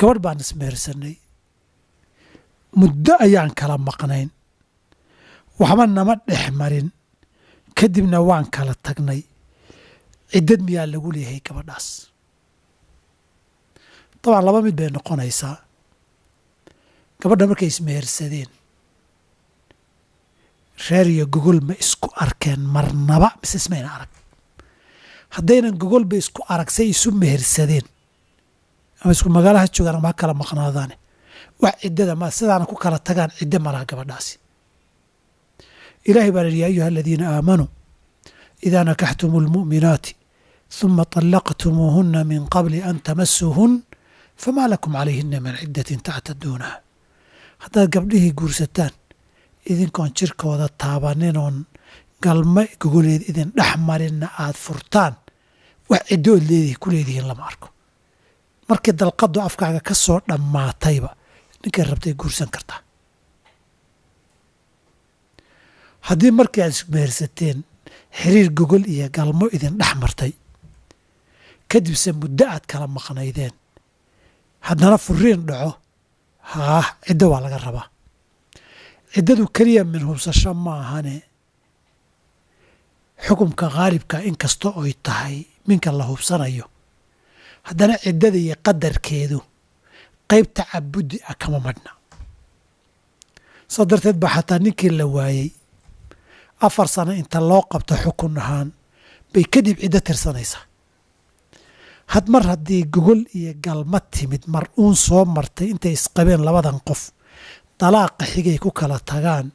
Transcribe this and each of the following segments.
gabadh baan ismehersanay muddo ayaan kala maqnayn waxba nama dhex marin kadibna waan kala tagnay ciddad miyaa lagu leeyahay gabadhaas dabcan laba mid bay noqonaysaa gabadha markay ismehersadeen reer iyo gogol ma isku arkeen marnaba mise ismayna arag haddaynan gogolba isku arag say isu mehersadeen ama isku magaalaha joogaan ama ha kala maqnaadaane wax ciddada ma sidaana ku kala tagaan ciddo malaha gabadhaasi ilaahay baa yidhi yaa ayuha aladiina aamanuu idaa nakaxtumu almu'minaati ثuma طallaqtumuuhuna min qabli an tamasuuhun famaa lakum calayhina min ciddatin tactaduunaha haddaad gabdhihii guursataan idinkoon jirkooda taabanin oon galma gogoleed idin dhex marinna aad furtaan wax ciddood ku leedihiin lama arko markii dalqaddu afkaaga ka soo dhammaatayba ninkay rabtay guursan kartaa haddii markii aad ismehersateen xiriir gogol iyo galmo idin dhex martay kadibse muddo aad kala maqnaydeen haddana furiin dhaco ciddo waa laga rabaa ciddadu keliya min hubsasho ma ahane xukumka khaalibka inkasta oy tahay minka la hubsanayo haddana ciddada iyo qadarkeedu qayb tacabudi ah kama madhna soo darteed baa xataa ninkii la waayey 4 sano inta loo qabto xukun ahaan bay kadib ciddo tirsanaysaa mar haddii gogol iyo galma timid mar uun soo martay intay isqabeen labadan qof dalaaqa xigay ku kala tagaan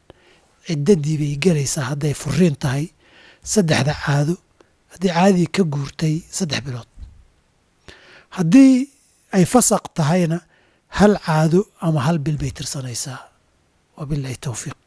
ciddadii bay gelaysaa hadday furiin tahay 3 caado haddii caadadii ka guurtay 3 bilood haddii ay fasaq tahayna 1 caado ama 1 bil bay tirsanaysaa wabillahi tawfiiq